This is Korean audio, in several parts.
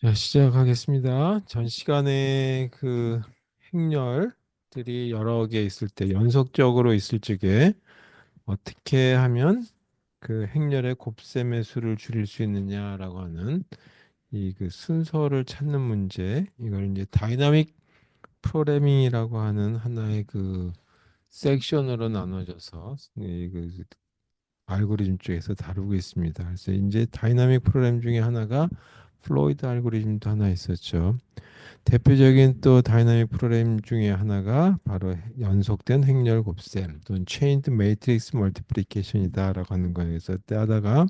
자, 시작하겠습니다. 전 시간에 그 행렬들이 여러 개 있을 때 연속적으로 있을 적에 어떻게 하면 그 행렬의 곱셈의 수를 줄일 수 있느냐라고 하는 이 그 순서를 찾는 문제, 이걸 이제 다이나믹 프로그래밍이라고 하는 하나의 그 섹션으로 나눠져서 이그 알고리즘 쪽에서 다루고 있습니다. 그래서 이제 다이나믹 프로그램 중에 하나가 플로이드 알고리즘도 하나 있었죠. 대표적인 또 다이나믹 프로그램 중에 하나가 바로 연속된 행렬 곱셈 또는 체인드 매트릭스 멀티플리케이션이다라고 하는 거예요. 그래서 때 하다가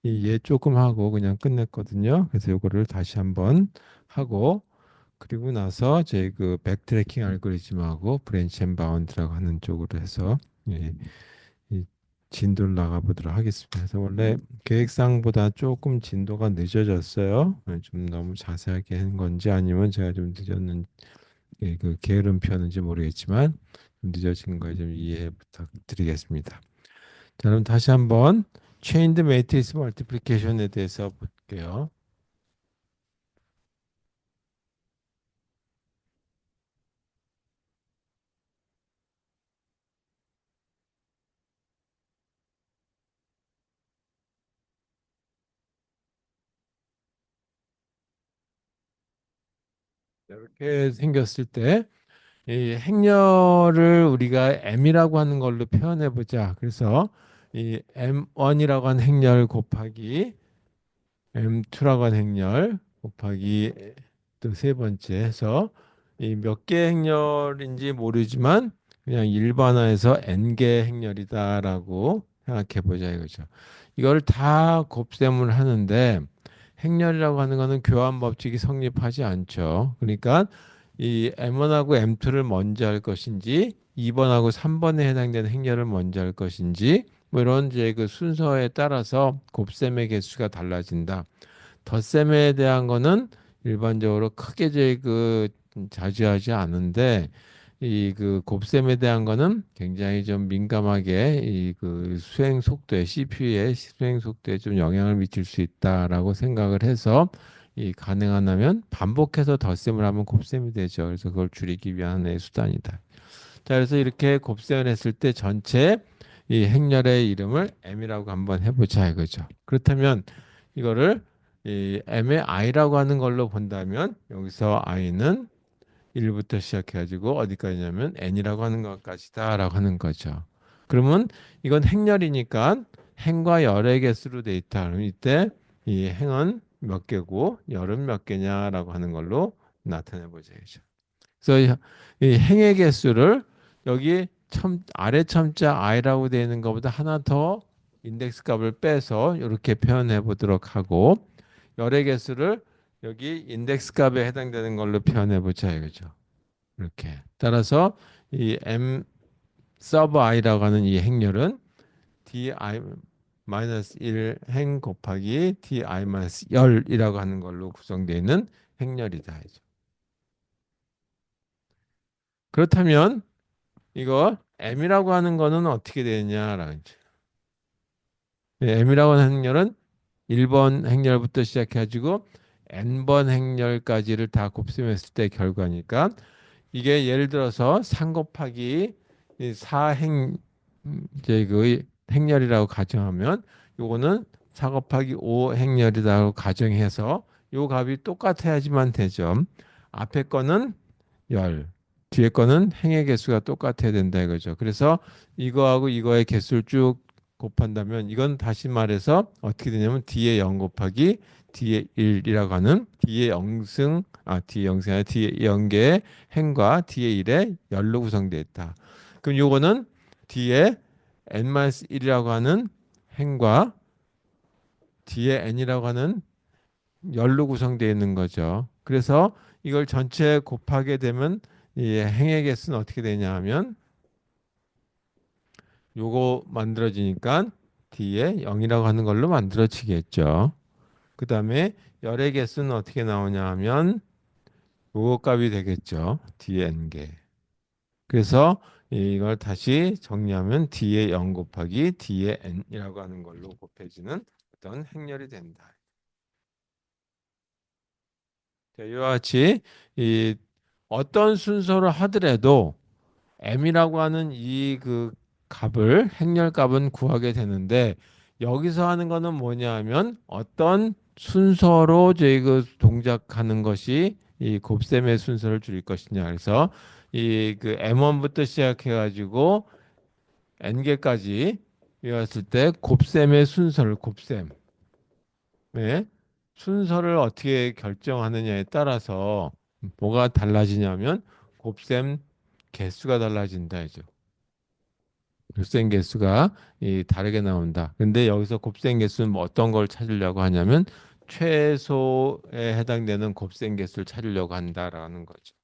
이얘 조금 하고 그냥 끝냈거든요. 그래서 이거를 다시 한번 하고 그리고 나서 제 그 백트래킹 알고리즘하고 브랜치 앤 바운드라고 하는 쪽으로 해서 예, 이 진도를 나가보도록 하겠습니다. 그래서 원래 계획상보다 조금 진도가 늦어졌어요. 좀 너무 자세하게 한 건지 아니면 제가 좀 늦었는 그 게으름피였는지 모르겠지만 좀 늦어진 거에 좀 이해 부탁드리겠습니다. 자, 그럼 다시 한번 체인드 매트리스 멀티플리케이션에 대해서 볼게요. 이렇게 생겼을 때 이 행렬을 우리가 m이라고 하는 걸로 표현해 보자. 그래서 이 m1이라고 하는 행렬 곱하기 M2라고 하는 행렬 곱하기 또 세 번째 해서 이 몇 개 행렬인지 모르지만 그냥 일반화해서 n개 행렬이다라고 생각해 보자 이거죠. 이걸 다 곱셈을 하는데 행렬이라고 하는 거는 교환 법칙이 성립하지 않죠. 그러니까 이 M1하고 M2를 먼저 할 것인지 2번하고 3번에 해당되는 행렬을 먼저 할 것인지 뭐 이런 이제 그 순서에 따라서 곱셈의 개수가 달라진다. 덧셈에 대한 거는 일반적으로 크게 이제 그 자주하지 않은데 이 그 곱셈에 대한 거는 굉장히 좀 민감하게 이 그 수행 속도에 CPU의 수행 속도에 좀 영향을 미칠 수 있다라고 생각을 해서 이 가능하다면 반복해서 덧셈을 하면 곱셈이 되죠. 그래서 그걸 줄이기 위한 하나의 수단이다. 자, 그래서 이렇게 곱셈을 했을 때 전체 이 행렬의 이름을 m이라고 한번 해보자 이거죠. 그렇다면 이거를 이 m의 i라고 하는 걸로 본다면 여기서 i는 1부터 시작해가지고 어디까지냐면 n이라고 하는 것까지다라고 하는 거죠. 그러면 이건 행렬이니까 행과 열의 개수로 돼 있다. 그럼 이때 이 행은 몇 개고 열은 몇 개냐라고 하는 걸로 나타내 보자죠. 그래서 이 행의 개수를 여기 아래 첨자 i라고 되어 있는 것보다 하나 더 인덱스 값을 빼서 이렇게 표현해 보도록 하고 열의 개수를 여기 인덱스 값에 해당되는 걸로 표현해 보자 이거죠. 이렇게 따라서 이 m 서브 i라고 하는 이 행렬은 di 1 행 곱하기 di 10이라고 하는 걸로 구성되어 있는 행렬이다. 그렇다면 이거 m이라고 하는 거는 어떻게 되느냐라는 거죠. m이라고 하는 행렬은 1번 행렬부터 시작해가지고 n번 행렬까지를 다 곱셈했을 때 결과니까 이게 예를 들어서 3 곱하기 4행 이제 그 행렬이라고 가정하면 요거는 4 곱하기 5 행렬이라고 가정해서 요 값이 똑같아야지만 되죠. 앞에 거는 열. 뒤에 거는 행의 개수가 똑같아야 된다 이거죠. 그래서 이거하고 이거의 개수를 쭉 곱한다면 이건 다시 말해서 어떻게 되냐면 뒤에 0 곱하기 뒤에 1이라고 하는 뒤에 영승 뒤에 영승이 아니라 뒤에 0개의 행과 뒤에 1의 열로 구성되어 있다. 그럼 요거는 뒤에 n-1이라고 하는 행과 뒤에 n이라고 하는 열로 구성되어 있는 거죠. 그래서 이걸 전체 곱하게 되면 이 행의 개수는 어떻게 되냐 하면 요거 만들어지니까 뒤에 0이라고 하는 걸로 만들어지겠죠. 그 다음에 열의 개수는 어떻게 나오냐 하면 요거 값이 되겠죠. 뒤에 n개. 그래서 이걸 다시 정리하면 뒤에 0 곱하기 뒤에 n이라고 하는 걸로 곱해지는 어떤 행렬이 된다. 자, 이와 같이 이 어떤 순서로 하더라도 m이라고 하는 이 그 값을 행렬 값은 구하게 되는데 여기서 하는 거는 뭐냐 하면 어떤 순서로 저희 그 동작하는 것이 이 곱셈의 순서를 줄일 것이냐. 그래서 이 그 m1부터 시작해 가지고 n개까지 외웠을 때 곱셈의 순서를 곱셈의 순서를 어떻게 결정하느냐에 따라서 뭐가 달라지냐면 곱셈 개수가 달라진다 이죠. 곱셈 개수가 다르게 나온다. 근데 여기서 곱셈 개수는 뭐 어떤 걸 찾으려고 하냐면 최소에 해당되는 곱셈 개수를 찾으려고 한다라는 거죠.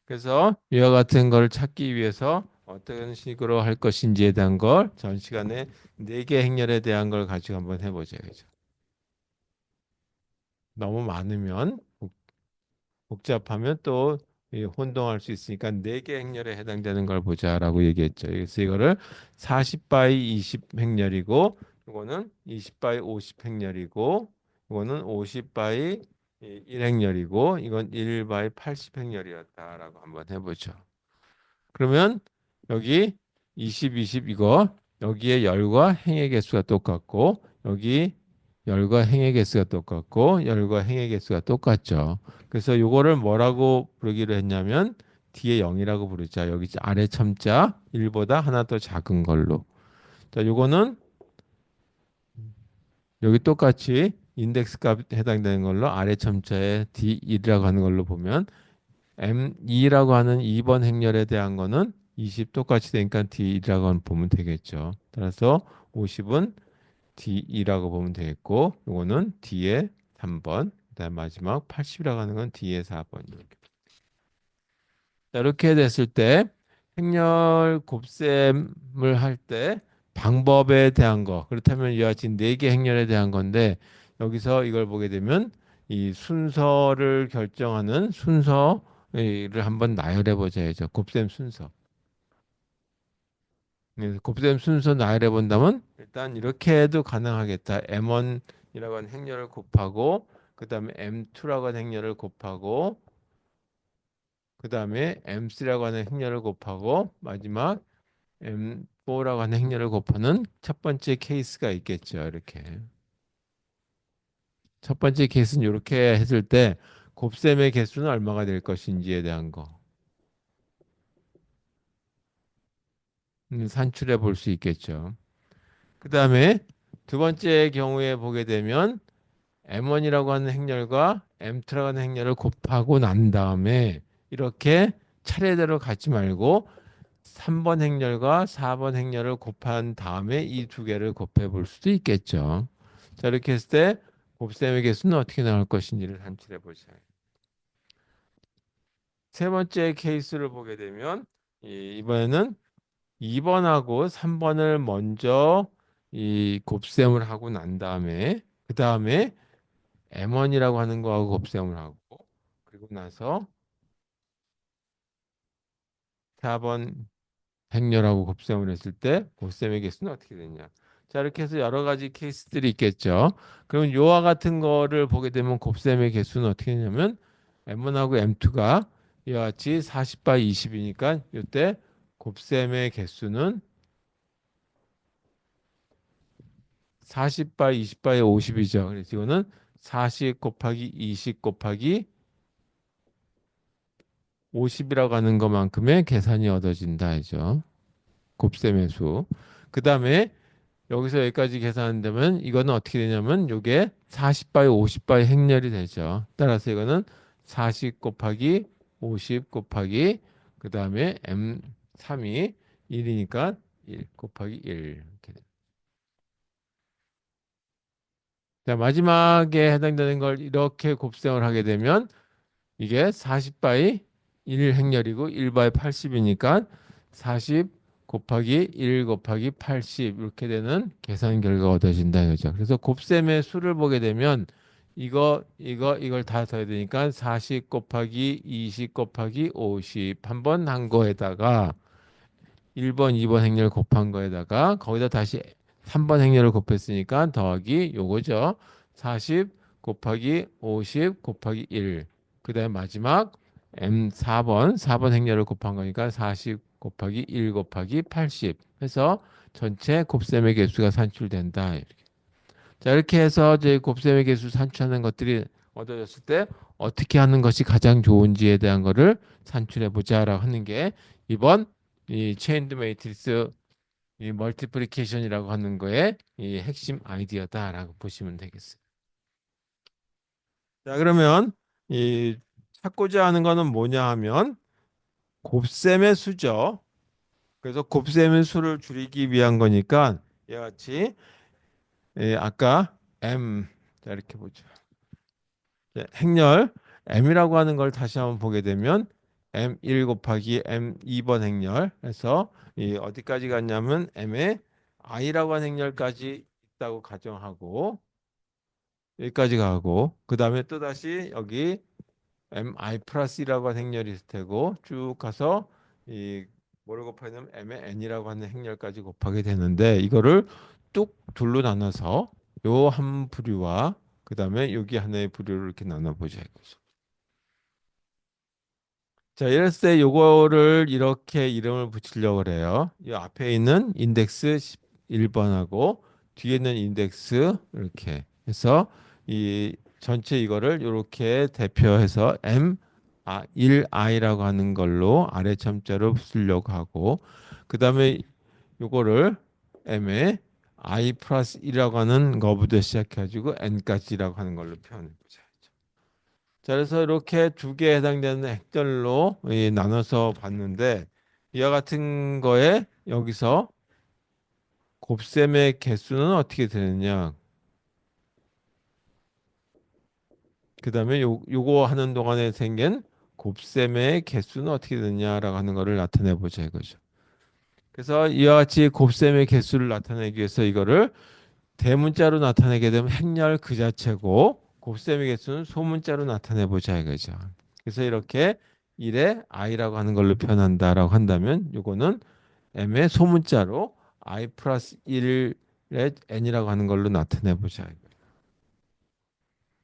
그래서 이와 같은 걸 찾기 위해서 어떤 식으로 할 것인지에 대한 걸 전 시간에 네 개 행렬에 대한 걸 가지고 한번 해보죠. 그죠? 너무 많으면 복잡하면 또 혼동할 수 있으니까 네 개 행렬에 해당되는 걸 보자라고 얘기했죠. 그래서 이거를 40 바이 20 행렬이고 이거는 20 바이 50 행렬이고 이거는 50 바이 1 행렬이고 이건 1 바이 80 행렬이었다라고 한번 해보죠. 그러면 여기 20, 20 이거 여기에 열과 행의 개수가 똑같고 여기 열과 행의 개수가 똑같고 열과 행의 개수가 똑같죠. 그래서 요거를 뭐라고 부르기로 했냐면 뒤에 0이라고 부르자. 여기 아래 첨자 1보다 하나 더 작은 걸로. 자, 요거는 여기 똑같이 인덱스 값 해당되는 걸로 아래 첨자에 D1이라고 하는 걸로 보면 M2라고 하는 2번 행렬에 대한 거는 20 똑같이 되니까 D1이라고 보면 되겠죠. 따라서 50은 D2라고 보면 되겠고 이거는 D의 3번 그다음 마지막 80이라고 하는 건 D의 4번 이렇게. 자, 이렇게 됐을 때 행렬 곱셈을 할 때 방법에 대한 거 그렇다면 이와 같이 네 개 행렬에 대한 건데 여기서 이걸 보게 되면 이 순서를 결정하는 순서를 한번 나열해 보자야죠. 곱셈 순서. 곱셈 순서 나열해 본다면 일단 이렇게 해도 가능하겠다. M1이라고 하는 행렬을 곱하고 그 다음에 M2라고 하는 행렬을 곱하고 그 다음에 M3라고 하는 행렬을 곱하고 마지막 M4라고 하는 행렬을 곱하는 첫 번째 케이스가 있겠죠. 이렇게. 첫 번째 케이스는 이렇게 했을 때 곱셈의 개수는 얼마가 될 것인지에 대한 거 산출해 볼 수 있겠죠. 그 다음에 두 번째 경우에 보게 되면 M1이라고 하는 행렬과 M2라고 하는 행렬을 곱하고 난 다음에 이렇게 차례대로 갖지 말고 3번 행렬과 4번 행렬을 곱한 다음에 이 두 개를 곱해 볼 수도 있겠죠. 자, 이렇게 했을 때 곱셈의 개수는 어떻게 나올 것인지를 산출해 보자. 세 번째 케이스를 보게 되면 이번에는 2번하고 3번을 먼저 이 곱셈을 하고 난 다음에 그 다음에 M1이라고 하는 거하고 곱셈을 하고 그리고 나서 4번 행렬하고 곱셈을 했을 때 곱셈의 개수는 어떻게 되냐. 자, 이렇게 해서 여러 가지 케이스들이 있겠죠. 그럼 요와 같은 거를 보게 되면 곱셈의 개수는 어떻게 되냐면 M1하고 M2가 이와 같이 40 바이 20이니까 이때 곱셈의 개수는 40 바이 20 바이 50이죠. 그래서 이거는 40 곱하기 20 곱하기 50이라고 하는 것만큼의 계산이 얻어진다 이죠. 곱셈의 수. 그 다음에 여기서 여기까지 계산한다면 이거는 어떻게 되냐면 이게 40 바이 50 바이 행렬이 되죠. 따라서 이거는 40 곱하기 50 곱하기 그 다음에 M3이 1이니까 1 곱하기 1 이렇게 됩니다. 자, 마지막에 해당되는 걸 이렇게 곱셈을 하게 되면 이게 40 바이 1 행렬이고 1 바이 80이니까 40 곱하기 1 곱하기 80 이렇게 되는 계산 결과가 얻어진다 이거죠. 그래서 곱셈의 수를 보게 되면 이걸 다 더해야 되니까 40 곱하기 20 곱하기 50 한 번 한 거에다가 1번, 2번 행렬 곱한 거에다가 거기다 다시 3번 행렬을 곱했으니까 더하기 요거죠. 40 곱하기 50 곱하기 1 그다음에 마지막 M4번 행렬을 곱한 거니까 40 곱하기 1 곱하기 80 해서 전체 곱셈의 개수가 산출된다. 이렇게. 자, 이렇게 해서 이제 곱셈의 개수 산출하는 것들이 얻어졌을 때 어떻게 하는 것이 가장 좋은지에 대한 거를 산출해 보자라고 하는 게 이번 이 체인드 매트리스 이 멀티플리케이션이라고 하는 거의 이 핵심 아이디어다라고 보시면 되겠어요. 자, 그러면 이 찾고자 하는 거는 뭐냐 하면 곱셈의 수죠. 그래서 곱셈의 수를 줄이기 위한 거니까 이와 같이 아까 M 자 이렇게 보죠. 행렬 M이라고 하는 걸 다시 한번 보게 되면 M1 곱하기 M2번 행렬 해서 이 어디까지 갔냐면 M의 I라고 하는 행렬까지 있다고 가정하고 여기까지 가고 그 다음에 또다시 여기 mi 플러스 1라고 하는 행렬이 있을 테고 쭉 가서 이 뭐를 곱하냐면 m의 n이라고 하는 행렬까지 곱하게 되는데 이거를 뚝 둘로 나눠서 요 한 부류와 그 다음에 여기 하나의 부류를 이렇게 나눠보자 이거죠. 자, 이랬을 때 요거를 이렇게 이름을 붙이려고 그래요. 이 앞에 있는 인덱스 1번하고 뒤에 있는 인덱스 이렇게 해서 이 전체 이거를 이렇게 대표해서 M1I라고 하는 걸로 아래 첨자로 쓰려고 하고 그 다음에 요거를 M에 I 플러스 1이라고 하는 거부터 시작해가지고 N까지라고 하는 걸로 표현해보자. 자, 그래서 이렇게 두 개에 해당되는 행렬로 나눠서 봤는데 이와 같은 거에 여기서 곱셈의 개수는 어떻게 되느냐? 그 다음에 요거 하는 동안에 생긴 곱셈의 개수는 어떻게 되느냐라고 하는 거를 나타내 보자 이거죠. 그래서 이와 같이 곱셈의 개수를 나타내기 위해서 이거를 대문자로 나타내게 되면 행렬 그 자체고 곱셈의 개수는 소문자로 나타내 보자 이거죠. 그래서 이렇게 1에 i라고 하는 걸로 표현한다라고 한다면 요거는 m의 소문자로 i 플러스 1의 n이라고 하는 걸로 나타내 보자.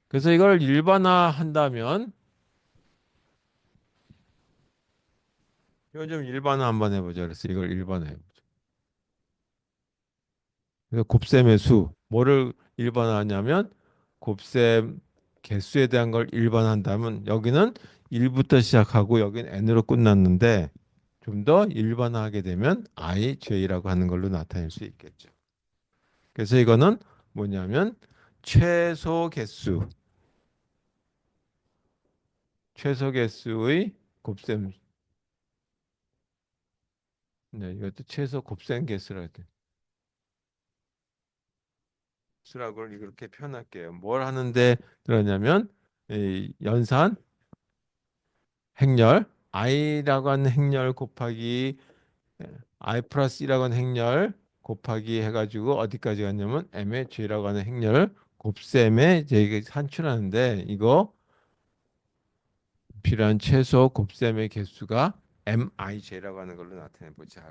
그래서 이걸 일반화 한다면 이거 좀 일반화 한번 해보자. 그래서 이걸 일반화해 보자. 그래서 곱셈의 수 뭐를 일반화하냐면 곱셈 개수에 대한 걸 일반화한다면 여기는 1부터 시작하고 여기는 n으로 끝났는데 좀 더 일반화하게 되면 i, j라고 하는 걸로 나타낼 수 있겠죠. 그래서 이거는 뭐냐면 최소 개수, 최소 개수의 곱셈, 네, 이것도 최소 곱셈 개수라고 돼. 수라고 이렇게 표현할게요. 뭘 하는데 들었냐면 이 연산 행렬 i라고 하는 행렬 곱하기 i 플러스 1라고 하는 행렬 곱하기 해가지고 어디까지 갔냐면 m의 j라고 하는 행렬 곱셈에 이제 이게 산출하는데 이거 필요한 최소 곱셈의 개수가 mij라고 하는 걸로 나타내 보자.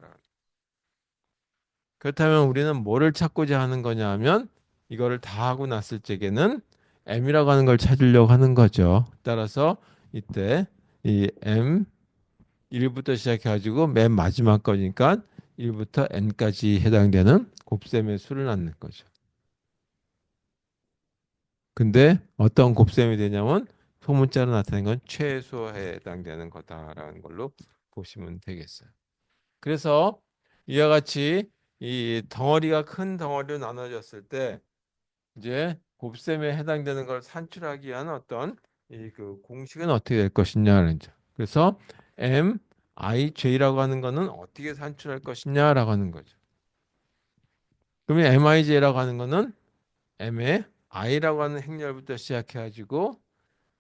그렇다면 우리는 뭐를 찾고자 하는 거냐 하면 이거를 다 하고 났을 적에는 m이라고 하는 걸 찾으려고 하는 거죠. 따라서 이때 이 m 1부터 시작해가지고 맨 마지막 거니까 1부터 n까지 해당되는 곱셈의 수를 낳는 거죠. 근데 어떤 곱셈이 되냐면 소문자로 나타낸 건 최소에 해당되는 거다라는 걸로 보시면 되겠어요. 그래서 이와 같이 이 덩어리가 큰 덩어리로 나눠졌을 때 이제 곱셈에 해당되는 걸 산출하기 위한 어떤 이 그 공식은 어떻게 될 것이냐는 점. 그래서 m, i, j라고 하는 거는 어떻게 산출할 것이냐라고 하는 거죠. 그러면 mij라고 하는 거는 m의 i라고 하는 행렬부터 시작해 가지고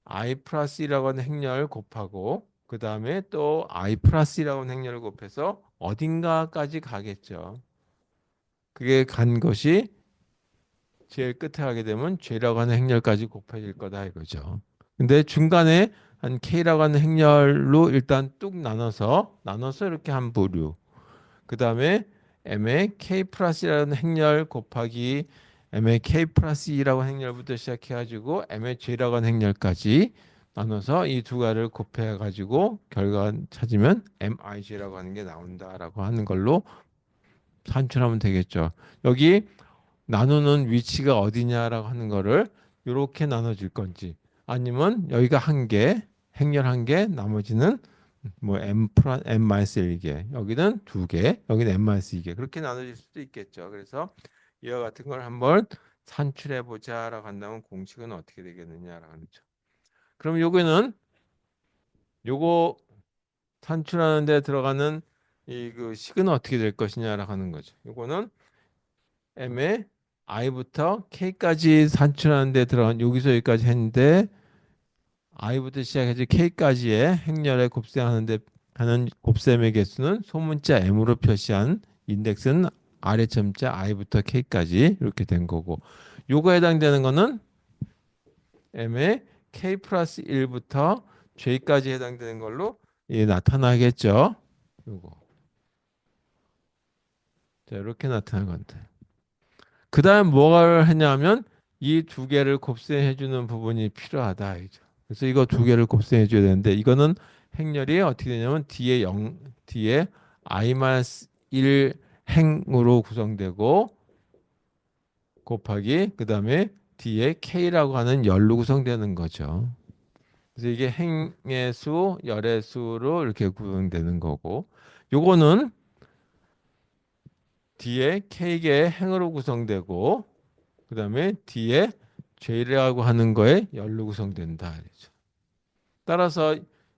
i 플러스 1이라고 하는 행렬 곱하고 그 다음에 또 i 플러스 1이라고 하는 행렬을 곱해서 어딘가까지 가겠죠. 그게 간 것이 제일 끝에 하게 되면 J라고 하는 행렬까지 곱해질 거다 이거죠. 근데 중간에 한 K라고 하는 행렬로 일단 뚝 나눠서 이렇게 한 부류. 그 다음에 M의 K 플러스라는 행렬 곱하기 M의 K 플러스 2라고 하는 행렬부터 시작해가지고 M의 J라고 하는 행렬까지 나눠서 이 두 가지를 곱해 가지고 결과 찾으면 MIG라고 하는 게 나온다라고 하는 걸로 산출하면 되겠죠. 여기 나누는 위치가 어디냐라고 하는 거를 이렇게 나눠줄 건지 아니면 여기가 한 개, 행렬 한 개, 나머지는 뭐 M-1개, 여기는 두 개, 여기는 M-2개 그렇게 나눠질 수도 있겠죠. 그래서 이와 같은 걸 한번 산출해 보자라고 한다면 공식은 어떻게 되겠느냐라고 하는 거죠. 그럼 요거 산출하는 데 들어가는 이 그 식은 어떻게 될 것이냐라고 하는 거죠. 요거는 M의 i부터 k까지 산출하는 데 들어간 여기서 여기까지 했는데 i부터 시작해서 k까지의 행렬에 곱셈하는데 하는 곱셈의 개수는 소문자 m으로 표시한 인덱스는 아래점자 i부터 k까지 이렇게 된 거고 요거에 해당되는 거는 m의 k 플러스 1부터 j까지 해당되는 걸로 나타나겠죠. 요거 자 이렇게 나타난 건데 그 다음 뭐가 했냐면 이 두 개를 곱셈해 주는 부분이 필요하다. 이죠. 그래서 이거 두 개를 곱셈해 줘야 되는데 이거는 행렬이 어떻게 되냐면 뒤에 i-1 행으로 구성되고 곱하기 그 다음에 뒤에 k라고 하는 열로 구성되는 거죠. 그래서 이게 행의 수, 열의 수로 이렇게 구성되는 거고 요거는 뒤에 k개의 행으로 구성되고 그 다음에 뒤에 J라고 하는 거에 열로 구성된다. 그렇죠. 따라서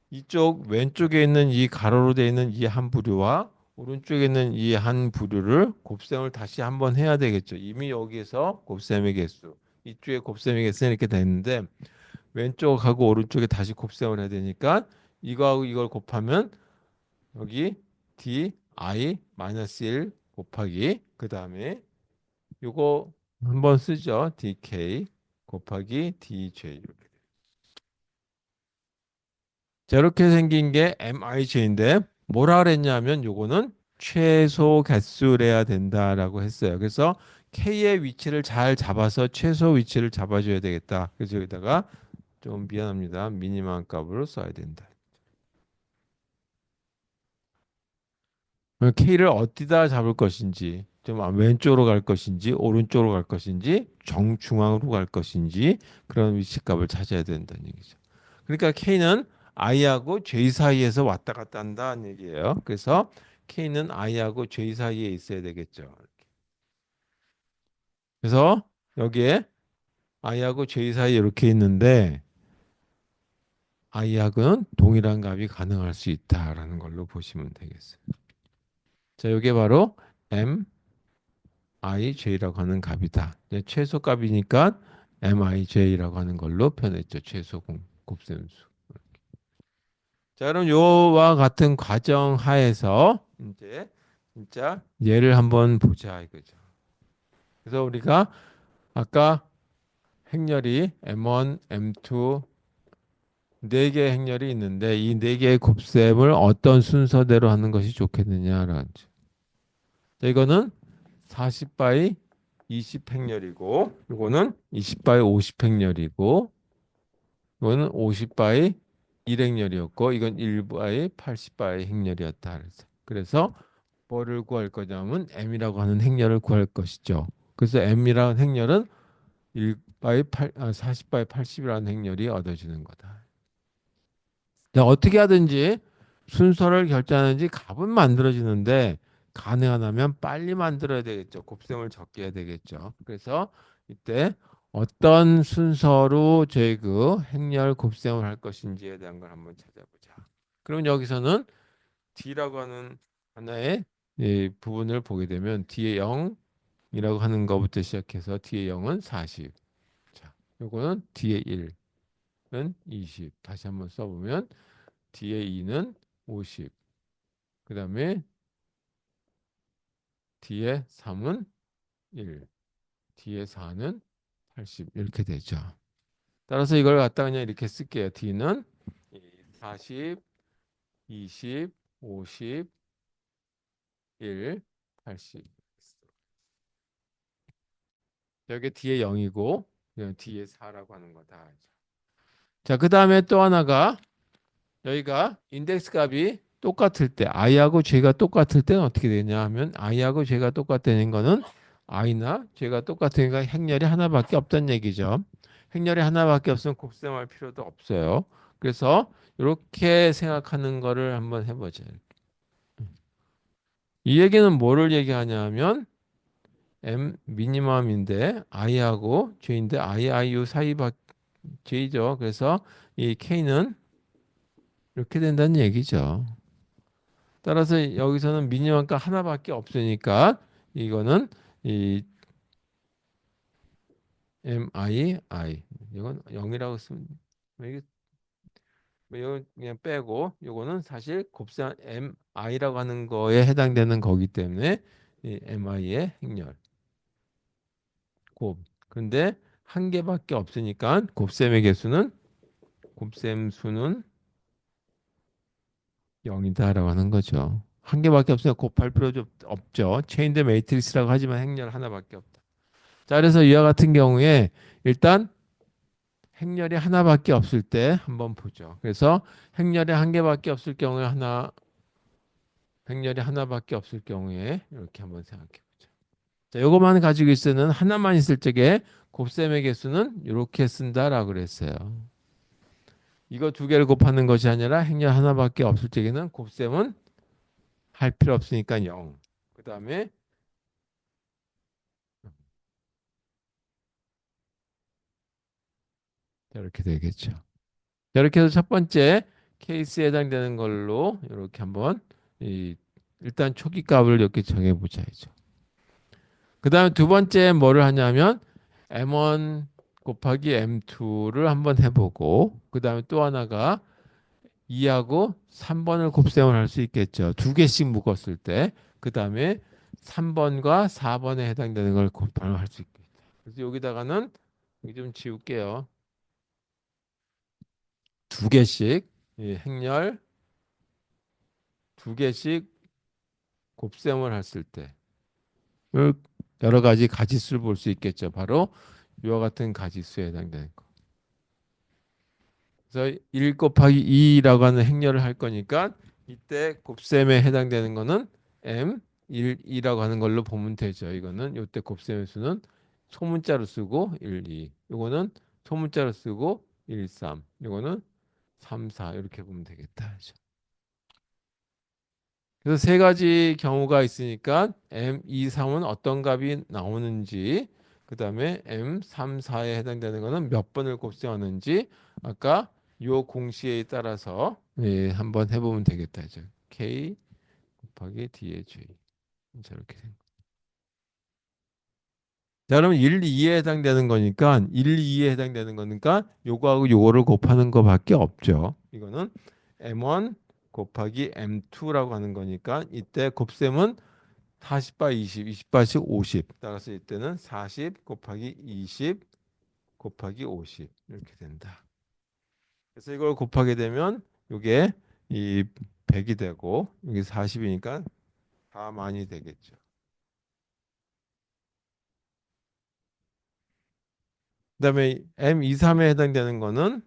이쪽 왼쪽에 있는 이 가로로 되어 있는 이 한 부류와 오른쪽에 있는 이 한 부류를 곱셈을 다시 한번 해야 되겠죠. 이미 여기서 곱셈의 개수, 이쪽에 곱셈의 개수 이렇게 됐는데 왼쪽하고 오른쪽에 다시 곱셈을 해야 되니까 이거하고 이걸 곱하면 여기 di-1 곱하기 그 다음에 요거 한번 쓰죠. dk 곱하기 dj 이렇게. 자, 이렇게 생긴 게 mij인데 뭐라 그랬냐면 요거는 최소 개수래야 된다라고 했어요. 그래서 k의 위치를 잘 잡아서 최소 위치를 잡아줘야 되겠다. 그래서 여기다가 좀 미안합니다. 미니멈 값으로 써야 된다. K를 어디다 잡을 것인지, 좀 왼쪽으로 갈 것인지, 오른쪽으로 갈 것인지, 정중앙으로 갈 것인지 그런 위치값을 찾아야 된다는 얘기죠. 그러니까 K는 I하고 J 사이에서 왔다 갔다 한다는 얘기예요. 그래서 K는 I하고 J 사이에 있어야 되겠죠. 그래서 여기에 I하고 J 사이에 이렇게 있는데 I하고는 동일한 값이 가능할 수 있다라는 걸로 보시면 되겠어요. 자, 이게 바로 M MIJ라고 하는 값이다. 최소값이니까 MIJ라고 하는 걸로 표현했죠. 최소 곱셈수. 자, 그럼 요와 같은 과정 하에서 이제 진짜 예를 한번 보자 이거죠. 그래서 우리가 아까 행렬이 M1, M2 네 개의 행렬이 있는데 이 네 개의 곱셈을 어떤 순서대로 하는 것이 좋겠느냐라는 거죠. 자, 이거는 40 바이 20 행렬이고 이거는 20 바이 50 행렬이고 이거는 50 바이 1 행렬이었고 이건 1 바이 80 바이 행렬이었다. 그래서 뭐를 구할 거냐면 m이라고 하는 행렬을 구할 것이죠. 그래서 m이라는 행렬은 1 바이 40 바이 80이라는 행렬이 얻어지는 거다. 자, 어떻게 하든지 순서를 결정하는지 값은 만들어지는데 가능하다면 빨리 만들어야 되겠죠. 곱셈을 적게 해야 되겠죠. 그래서 이때 어떤 순서로 저희 그 행렬 곱셈을 할 것인지에 대한 걸 한번 찾아보자. 그럼 여기서는 D라고 하는 하나의 이 부분을 보게 되면 D의 0이라고 하는 것부터 시작해서 D의 0은 40. 자, 요거는 D의 1은 20. 다시 한번 써보면 뒤에 2는 50. 그 다음에 뒤에 3은 1. 뒤에 4는 80. 이렇게 되죠. 따라서 이걸 갖다 그냥 이렇게 쓸게요. D는 40, 20, 50, 1, 80. 여기 뒤에 0이고 뒤에 4라고 하는 거다. 자, 그 다음에 또 하나가 여기가 인덱스 값이 똑같을 때 i하고 j가 똑같을 때는 어떻게 되냐 하면 i하고 j가 똑같다는 거는 i나 j가 똑같으니까 행렬이 하나밖에 없다는 얘기죠. 행렬이 하나밖에 없으면 곱셈할 필요도 없어요. 그래서 이렇게 생각하는 거를 한번 해보죠. 이 얘기는 뭐를 얘기하냐면 m 미니멈인데 i하고 j인데 iu 사이밖 j죠. 그래서 이 k는 이렇게 된다는 얘기죠. 따라서 여기서는 미니멈가 하나밖에 없으니까 이거는 이 MII 이건 0이라고 쓰면 이게 이거 그냥 빼고 이거는 사실 곱셈 MI라고 하는 거에 해당되는 거기 때문에 이 MI의 행렬 곱. 근데 한 개밖에 없으니까 곱셈의 개수는 곱셈 수는 0이다라고 하는 거죠. 한 개밖에 없으니까 곱할 필요도 없죠. 체인드 매트릭스라고 하지만 행렬 하나밖에 없다. 자, 그래서 이와 같은 경우에 일단 행렬이 하나밖에 없을 때 한번 보죠. 그래서 행렬이 한 개밖에 없을 경우에 행렬이 하나밖에 없을 경우에 이렇게 한번 생각해 보죠. 자, 요것만 가지고 있으면 하나만 있을 적에 곱셈의 개수는 이렇게 쓴다라고 그랬어요. 이거 두 개를 곱하는 것이 아니라 행렬 하나밖에 없을 적에는 곱셈은 할 필요 없으니까 0. 그 다음에 이렇게 되겠죠. 이렇게 해서 첫 번째 케이스에 해당되는 걸로 이렇게 한번 이 일단 초기 값을 이렇게 정해 보자죠. 그다음에 두 번째 뭐를 하냐면 M1 곱하기 M2를 한번 해보고 그다음에 또 하나가 2하고 3번을 곱셈을 할 수 있겠죠. 두 개씩 묶었을 때 그다음에 3번과 4번에 해당되는 걸 곱셈을 할 수 있겠죠. 그래서 여기다가는 여기 좀 지울게요. 두 개씩 행렬 두 개씩 곱셈을 했을 때 여러 가지 가지수를 볼 수 있겠죠. 바로 이와 같은 가지수에 해당되는 거. 그래서 1 곱하기 2라고 하는 행렬을 할 거니까 이때 곱셈에 해당되는 거는 m 1, 2라고 하는 걸로 보면 되죠. 이거는 이때 곱셈의 수는 소문자로 쓰고 1, 2. 이거는 소문자로 쓰고 1, 3. 이거는 3, 4 이렇게 보면 되겠다. 그죠? 그래서 세 가지 경우가 있으니까 M2, 3은 어떤 값이 나오는지 그다음에 M3, 4에 해당되는 거는 몇 번을 곱셈하는지 아까 요 공식에 따라서 한번 해보면 되겠다. 이제 K 곱하기 D의 J 저렇게 된 거. 자, 그러면 1, 2에 해당되는 거니까 1, 2에 해당되는 거니까 요거하고 요거를 곱하는 거밖에 없죠. 이거는 M1 곱하기 M2라고 하는 거니까 이때 곱셈은 40바 20, 20바씩 50. 따라서 이때는 40 곱하기 20 곱하기 50 이렇게 된다. 그래서 이걸 곱하게 되면 이게 이 100이 되고 여기 40이니까 다 많이 되겠죠. 그다음에 M23에 해당되는 거는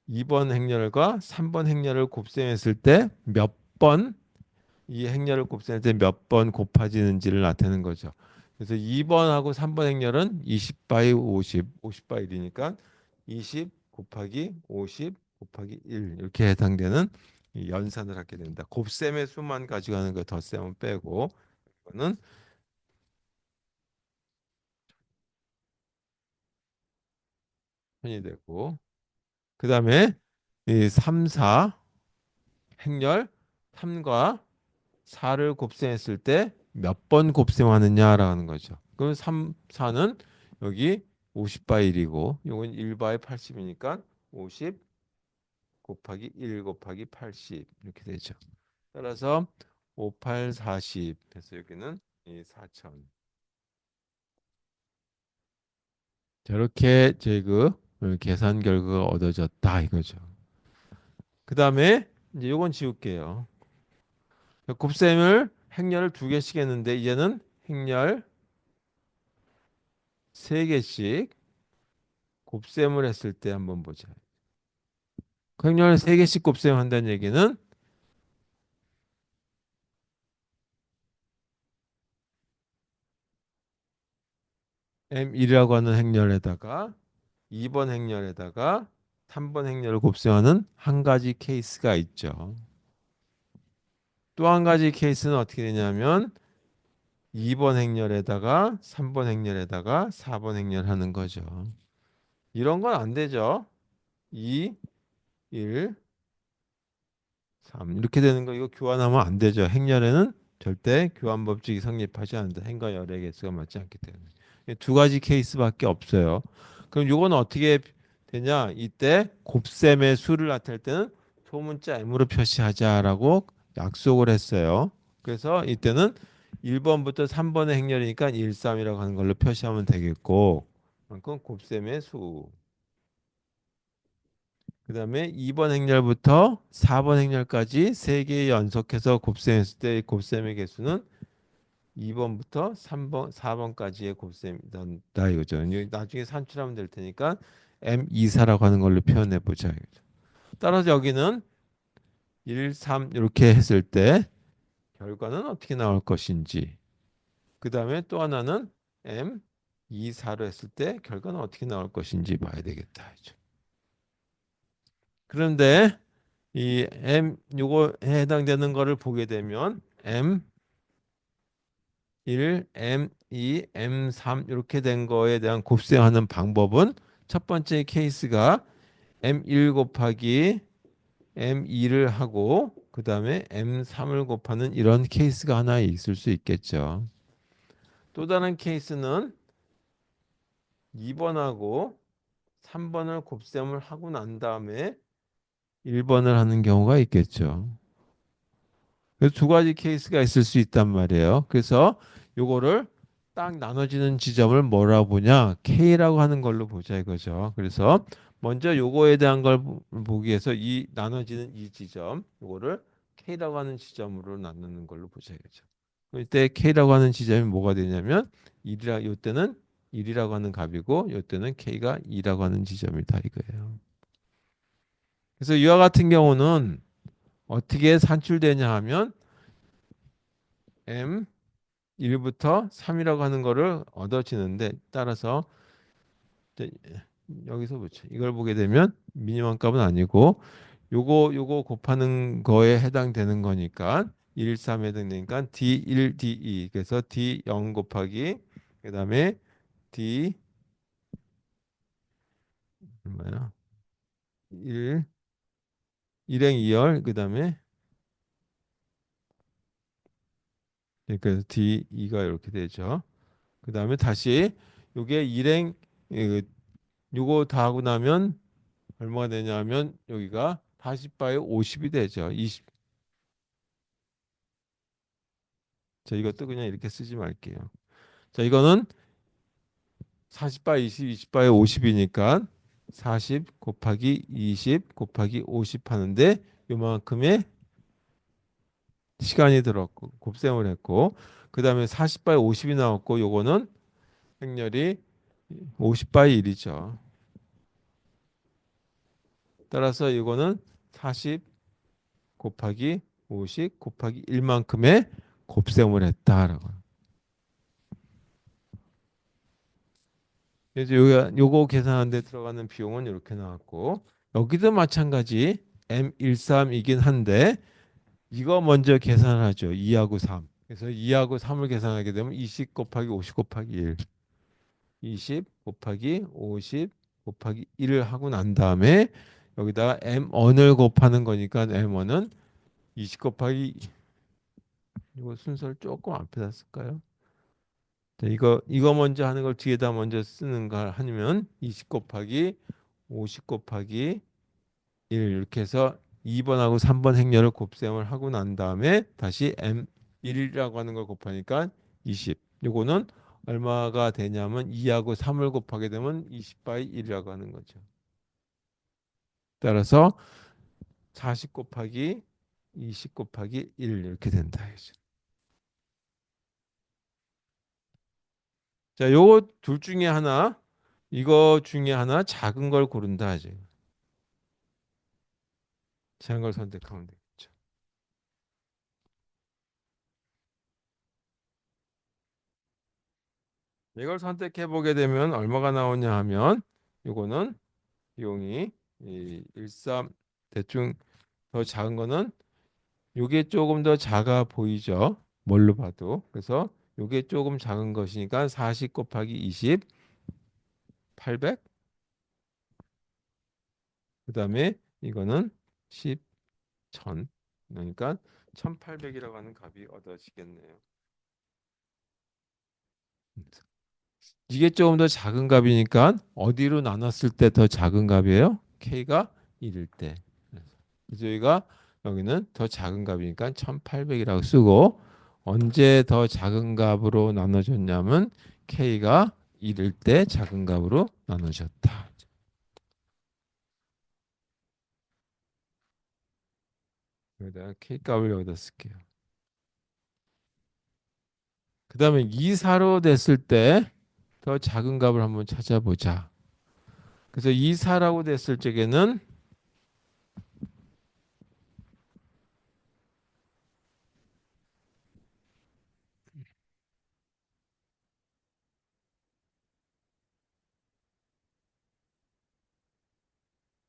2번 행렬과 3번 행렬을 곱셈했을 때 몇 번 이 행렬을 곱셈할 때 몇 번 곱해지는지를 나타내는 거죠. 그래서 2번하고 3번 행렬은 20바이 50, 50바이 1이니까 20 곱하기 50 곱하기 1 이렇게 해당되는 이 연산을 하게 됩니다. 곱셈의 수만 가지고 하는 거 덧셈은 빼고 이거는 편이 되고 그 다음에 이 3, 4 행렬 3과 4를 곱셈했을 때 몇 번 곱셈하느냐라는 거죠. 그럼 3, 4는 여기 50바이 1이고 이건 1바이 80이니까 50 곱하기 1 곱하기 80 이렇게 되죠. 따라서 58, 40 해서 여기는 이 4000 저렇게 제그 계산 결과가 얻어졌다 이거죠. 그 다음에 이제 요건 지울게요. 곱셈을 행렬을 두 개씩 했는데 이제는 행렬 세 개씩 곱셈을 했을 때 한번 보자. 그 행렬을 3개씩 곱셈한다는 얘기는 M1이라고 하는 행렬에다가 2번 행렬에다가 3번 행렬을 곱셈하는 한 가지 케이스가 있죠. 또 한 가지 케이스는 어떻게 되냐면 2번 행렬에다가 3번 행렬에다가 4번 행렬 하는 거죠. 이런 건 안 되죠. 2, 1, 3 이렇게 되는 거 이거 교환하면 안 되죠. 행렬에는 절대 교환 법칙이 성립하지 않는다. 행과 열의 개수가 맞지 않기 때문에. 두 가지 케이스밖에 없어요. 그럼 요건 어떻게 되냐? 이때 곱셈의 수를 나타낼 때는 소문자 m으로 표시하자라고 약속을 했어요. 그래서 이때는 1번부터 3번의 행렬이니까 1, 3이라고 하는 걸로 표시하면 되겠고 그만큼 곱셈의 수. 그다음에 2번 행렬부터 4번 행렬까지 3개 연속해서 곱셈했을 때 곱셈의 개수는 2번부터 3번, 4번까지의 곱셈이다 이거죠. 나중에 산출하면 될 테니까 M24라고 하는 걸로 표현해 보자 이거죠. 따라서 여기는 1, 3 이렇게 했을 때 결과는 어떻게 나올 것인지. 그다음에 또 하나는 M24로 했을 때 결과는 어떻게 나올 것인지 봐야 되겠다. 이죠. 그런데 이 M 요거에 해당되는 거를 보게 되면 M1, M2, M3 이렇게 된 거에 대한 곱셈하는 방법은 첫 번째 케이스가 M1 곱하기 M2를 하고 그 다음에 M3을 곱하는 이런 케이스가 하나 있을 수 있겠죠. 또 다른 케이스는 2번하고 3번을 곱셈을 하고 난 다음에 1번을 하는 경우가 있겠죠. 그래서 두 가지 케이스가 있을 수 있단 말이에요. 그래서 요거를 딱 나눠지는 지점을 뭐라고 보냐? K라고 하는 걸로 보자 이거죠. 그래서 먼저 요거에 대한 걸 보기 위해서 이 나눠지는 이 지점 요거를 K라고 하는 지점으로 나누는 걸로 보자 이거죠. 이때 K라고 하는 지점이 뭐가 되냐면 1이라 요때는 1이라고 하는 값이고 요때는 K가 2라고 하는 지점이다 이거예요. 그래서 이와 같은 경우는 어떻게 산출되냐 하면 M 1부터 3이라고 하는 거를 얻어지는데 따라서 여기서 보죠. 이걸 보게 되면 미니멈 값은 아니고 요거 곱하는 거에 해당되는 거니까 1, 3에 해당되니까 D1, D2 그래서 D0 곱하기 그다음에 D 얼마야? 1, 1행 2열 그다음에 그러니까 D2가 이렇게 되죠. 그다음에 다시 요게 1행 요거 다 하고 나면 얼마가 되냐면 여기가 40바에 50이 되죠. 20. 자, 이것도 그냥 이렇게 쓰지 말게요. 자, 이거는 40바 20, 20바에 50이니까 40 곱하기 20 곱하기 50 하는데 요만큼의 시간이 들었고 곱셈을 했고 그다음에 40바에 50이 나왔고 요거는 행렬이 50바에 1이죠. 따라서 이거는 40 곱하기 50 곱하기 1만큼의 곱셈을 했다라고. 그래서 요거 계산하는데 들어가는 비용은 이렇게 나왔고 여기도 마찬가지 M13이긴 한데 이거 먼저 계산하죠. 2하고 3. 그래서 2하고 3을 계산하게 되면 20 곱하기 50 곱하기 1. 20 곱하기 50 곱하기 1을 하고 난 다음에 여기다가 M1을 곱하는 거니까 M1은 20 곱하기 이거 순서를 조금 앞에다 쓸까요? 자, 이거 먼저 하는 걸 뒤에다 먼저 쓰는 걸 하면 20 곱하기 50 곱하기 1 이렇게 해서 2번하고 3번 행렬을 곱셈을 하고 난 다음에 다시 M1이라고 하는 걸 곱하니까 20. 요거는 얼마가 되냐면 2하고 3을 곱하게 되면 20바이 1이라고 하는 거죠. 따라서 40 곱하기 20 곱하기 1 이렇게 된다. 자, 요거 둘 중에 하나 이거 중에 하나 작은 걸 고른다 하지. 작은 걸 선택하면 되겠죠. 이걸 선택해 보게 되면 얼마가 나오냐 하면 이거는 비용이 이 13 대충 더 작은 거는 요게 조금 더 작아 보이죠. 뭘로 봐도. 그래서 요게 조금 작은 것이니까 40 곱하기 20 800. 그다음에 이거는 10 1000. 그러니까 1800이라고 하는 값이 얻어지겠네요. 이게 조금 더 작은 값이니까 어디로 나눴을 때 더 작은 값이에요? K가 1일 때. 그래서 저희가 여기는 더 작은 값이니까 1800이라고 쓰고 언제 더 작은 값으로 나눠졌냐면 K가 1일 때 작은 값으로 나눠졌다. 여기다가 K 값을 여기다 쓸게요. 그 다음에 2사로 됐을 때 더 작은 값을 한번 찾아보자. 그래서 2사라고 됐을 적에는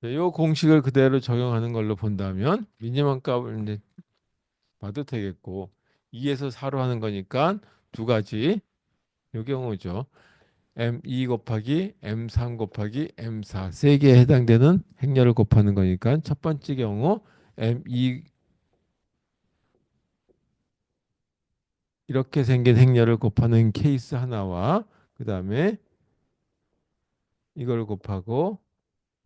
이 공식을 그대로 적용하는 걸로 본다면 미니멈 값을 이제 봐도 되겠고 2에서 4로 하는 거니까 두 가지 요 경우죠. M2 곱하기 M3 곱하기 M4 세 개에 해당되는 행렬을 곱하는 거니까 첫 번째 경우 M2 이렇게 생긴 행렬을 곱하는 케이스 하나와 그 다음에 이걸 곱하고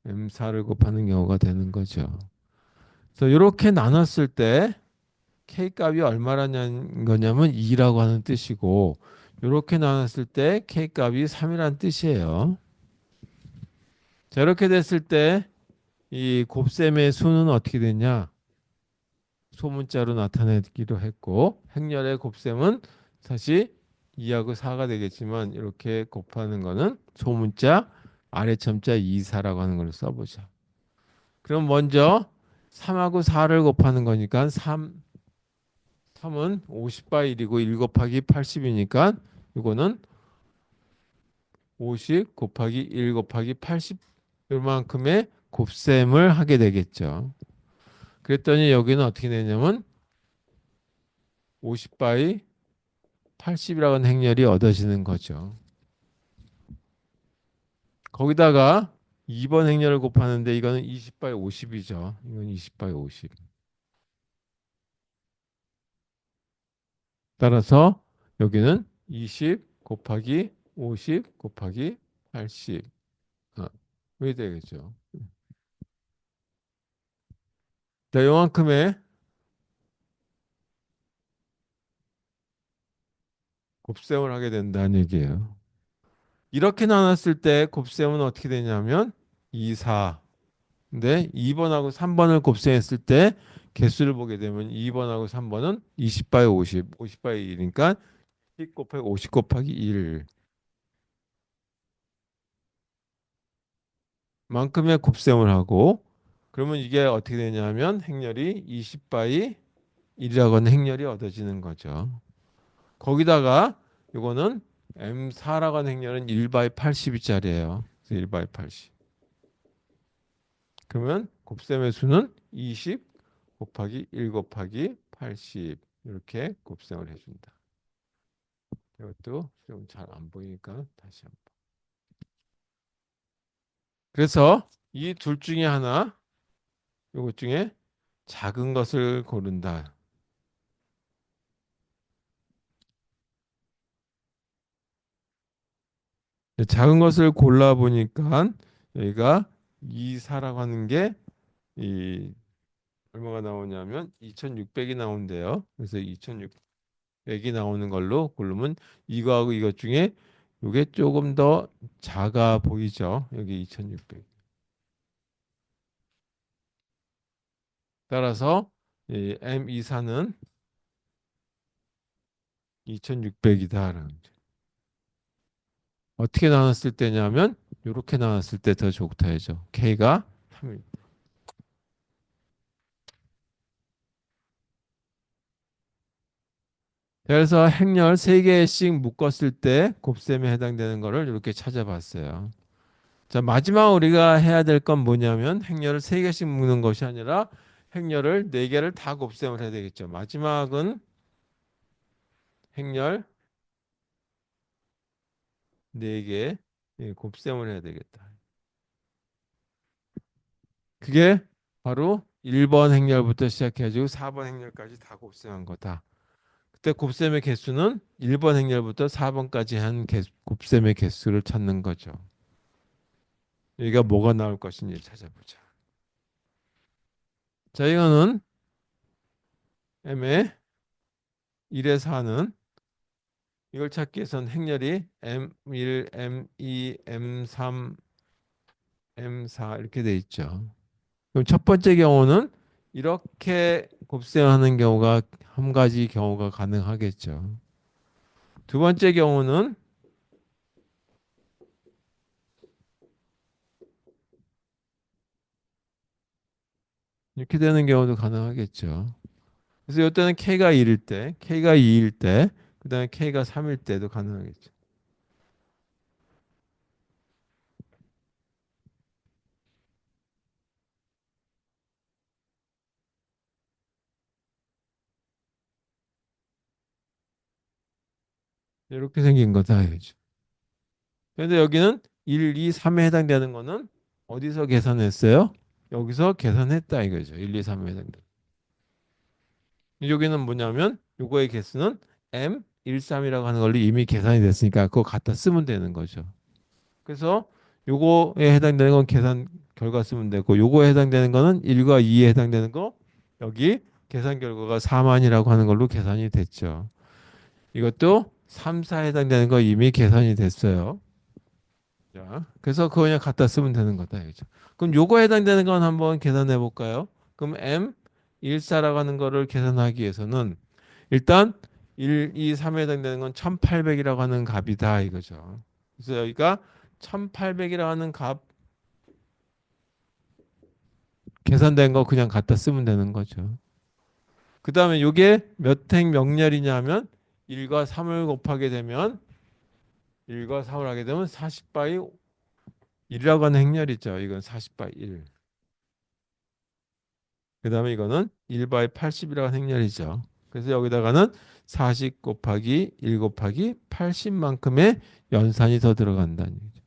M4를 곱하는 경우가 되는 거죠. 그래서 이렇게 나눴을 때 K 값이 얼마라는 거냐면 2라고 하는 뜻이고 이렇게 나눴을 때 K 값이 3이라는 뜻이에요. 자, 이렇게 됐을 때 이 곱셈의 수는 어떻게 되냐? 소문자로 나타내기도 했고 행렬의 곱셈은 사실 2하고 4가 되겠지만 이렇게 곱하는 거는 소문자 아래 첨자 2, 4라고 하는 걸로 써보자. 그럼 먼저 3하고 4를 곱하는 거니까 3은 50바이 1이고 1 곱하기 80이니까 이거는 50 곱하기 1 곱하기 80 요만큼의 곱셈을 하게 되겠죠. 그랬더니 여기는 어떻게 되냐면 50바이 80이라는 행렬이 얻어지는 거죠. 거기다가 2번 행렬을 곱하는데 이거는 20바이 50이죠. 이건 20바이 50. 따라서 여기는 20 곱하기 50 곱하기 80. 왜 되겠죠? 자, 요만큼의 곱셈을 하게 된다는 얘기예요. 이렇게 나눴을 때 곱셈은 어떻게 되냐면 2, 4. 근데 2번하고 3번을 곱셈했을 때 개수를 보게 되면 2번하고 3번은 20바이 50, 50바이 1이니까 10 곱하기 50 곱하기 1 만큼의 곱셈을 하고 그러면 이게 어떻게 되냐면 행렬이 20바이 1이라고 하는 행렬이 얻어지는 거죠. 거기다가 이거는 M4라고 하는 행렬은 1바이 80이짜리예요. 1바이 80. 그러면 곱셈의 수는 20 곱하기 1 곱하기 80 이렇게 곱셈을 해준다. 이것도 좀 잘 안 보이니까 다시 한번. 그래서 이 둘 중에 하나, 이것 중에 작은 것을 고른다. 작은 것을 골라 보니까 여기가 2사라고 하는 게 이 얼마가 나오냐면 2600이 나온대요. 그래서 2600이 나오는 걸로 고르면 이거하고 이것 중에 이게 조금 더 작아 보이죠. 여기 2600. 따라서 이 M24는 2600이다. 어떻게 나눴을 때냐면 이렇게 나왔을 때 더 좋다 해죠. K가 3일. 그래서 행렬 3개씩 묶었을 때 곱셈에 해당되는 거를 이렇게 찾아봤어요. 자, 마지막 우리가 해야 될 건 뭐냐면 행렬을 3개씩 묶는 것이 아니라 행렬을 4개를 다 곱셈을 해야 되겠죠. 마지막은 행렬 4개 곱셈을 해야 되겠다. 그게 바로 1번 행렬부터 시작해가지고 4번 행렬까지 다 곱셈한 거다. 그때 곱셈의 개수는 1번 행렬부터 4번까지 한 곱셈의 개수를 찾는 거죠. 여기가 뭐가 나올 것인지 찾아보자. 자, 이거는 M의 1에서 하는 이걸 찾기 위해서는 행렬이 M1, M2, M3, M4 이렇게 돼 있죠. 그럼 첫 번째 경우는 이렇게 곱셈하는 경우가 한 가지 경우가 가능하겠죠. 두 번째 경우는 이렇게 되는 경우도 가능하겠죠. 그래서 이때는 K가 1일 때, K가 2일 때, 그 다음에 K가 3일 때도 가능하겠죠. 이렇게 생긴 거다 이거죠. 그런데 여기는 1, 2, 3에 해당되는 거는 어디서 계산했어요? 여기서 계산했다 이거죠. 1, 2, 3에 해당되는. 여기는 뭐냐면 요거의 개수는 M 13이라고 하는 걸로 이미 계산이 됐으니까 그거 갖다 쓰면 되는 거죠. 그래서 요거에 해당되는 건 계산 결과 쓰면 되고 요거에 해당되는 거는 1과 2에 해당되는 거 여기 계산 결과가 4만이라고 하는 걸로 계산이 됐죠. 이것도 3, 4에 해당되는 거 이미 계산이 됐어요. 자, 그래서 그거 그냥 갖다 쓰면 되는 거다. 이거죠. 그럼 요거에 해당되는 건 한번 계산해 볼까요? 그럼 M 14라고 하는 거를 계산하기 위해서는 일단 1, 2, 3에 해당되는 건 1800이라고 하는 값이다 이거죠. 그래서 여기가 1800이라고 하는 값 계산된 거 그냥 갖다 쓰면 되는 거죠. 그 다음에 이게 몇 행 명렬이냐면 1과 3을 곱하게 되면 1과 3을 하게 되면 40바이 1이라고 하는 행렬이죠. 이건 40바이 1. 그 다음에 이거는 1바이 80이라고 하는 행렬이죠. 그래서 여기다가는 40 곱하기 1 곱하기 80만큼의 연산이 더 들어간다는 얘기죠.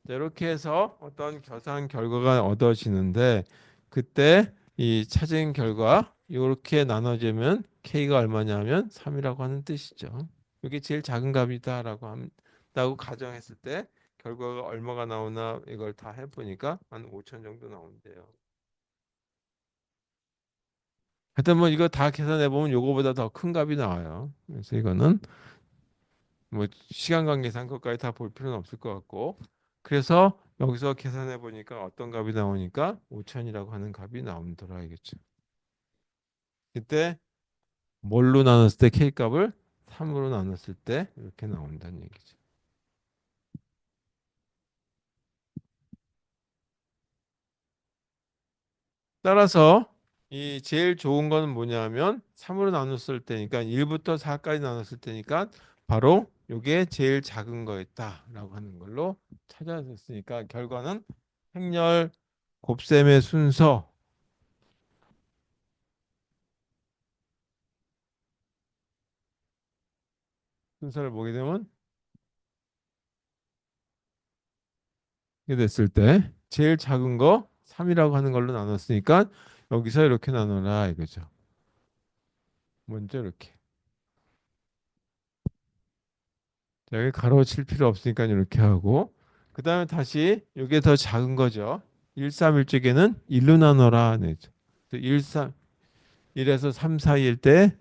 이렇게 해서 어떤 계산 결과가 얻어지는데 그때 이 찾은 결과 이렇게 나눠지면 K가 얼마냐면 3이라고 하는 뜻이죠. 이게 제일 작은 값이다라고 한다고 가정했을 때 결과가 얼마가 나오나 이걸 다 해보니까 한 5천 정도 나온대요. 하여튼 뭐 이거 다 계산해 보면 요거보다 더 큰 값이 나와요. 그래서 이거는 뭐 시간 관계상 그것까지 다 볼 필요는 없을 것 같고 그래서 여기서 계산해 보니까 어떤 값이 나오니까 5천이라고 하는 값이 나오더라 알겠죠. 그때 뭘로 나눴을 때 K 값을 3으로 나눴을 때 이렇게 나온다는 얘기죠. 따라서 이 제일 좋은 거는 뭐냐면 3으로 나눴을 때니까 1부터 4까지 나눴을 때니까 바로 이게 제일 작은 거였다라고 하는 걸로 찾아졌으니까 결과는 행렬 곱셈의 순서를 보게 되면 이게 됐을 때 제일 작은 거 3이라고 하는 걸로 나눴으니까 여기서 이렇게 나눠라 이거죠. 먼저 이렇게. 자, 여기 가로 칠 필요 없으니까 이렇게 하고 그 다음에 다시 이게 더 작은 거죠. 131쪽에는 1로 나눠라. 네. 1, 3, 1에서 3 사이일 때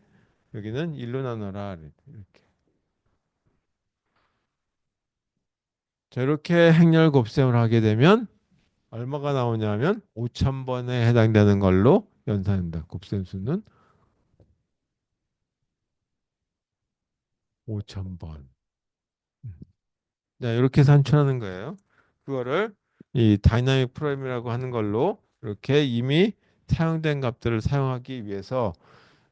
여기는 1로 나눠라. 이렇게. 자, 이렇게 행렬 곱셈을 하게 되면 얼마가 나오냐면 5,000번에 해당되는 걸로 연산된다. 곱셈 수는 5,000번. 자, 이렇게 산출하는 거예요. 그거를 이 다이나믹 프로그램이라고 하는 걸로 이렇게 이미 사용된 값들을 사용하기 위해서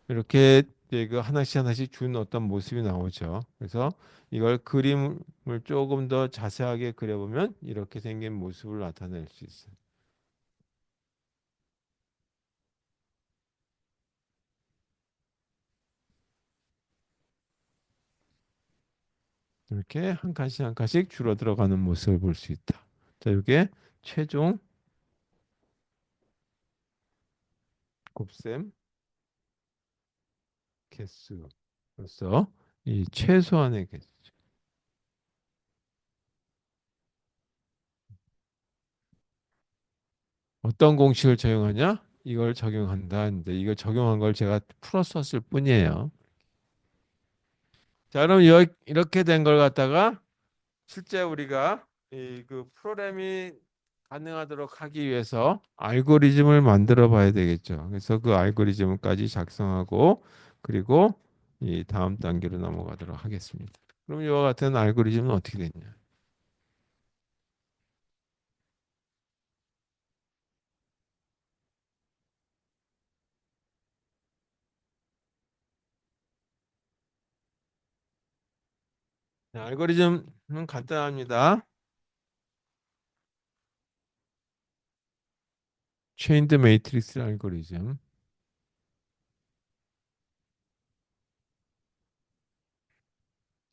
이렇게 이제 그 하나씩 하나씩 준 어떤 모습이 나오죠. 그래서 이걸 그림을 조금 더 자세하게 그려보면 이렇게 생긴 모습을 나타낼 수 있어요. 이렇게 한 칸씩 한 칸씩 줄어들어가는 모습을 볼 수 있다. 자, 이게 최종 곱셈 개수로서 이 최소한의 개수. 어떤 공식을 적용하냐? 이걸 적용한다. 근데 이걸 적용한 걸 제가 풀었었을 뿐이에요. 자, 그럼 이렇게 된 걸 갖다가 실제 우리가 이 그 프로그램이 가능하도록 하기 위해서 알고리즘을 만들어 봐야 되겠죠. 그래서 그 알고리즘까지 작성하고 그리고 이 다음 단계로 넘어가도록 하겠습니다. 그럼 이와 같은 알고리즘은 어떻게 되냐? 자, 알고리즘은 간단합니다. 체인드 매트릭스 알고리즘.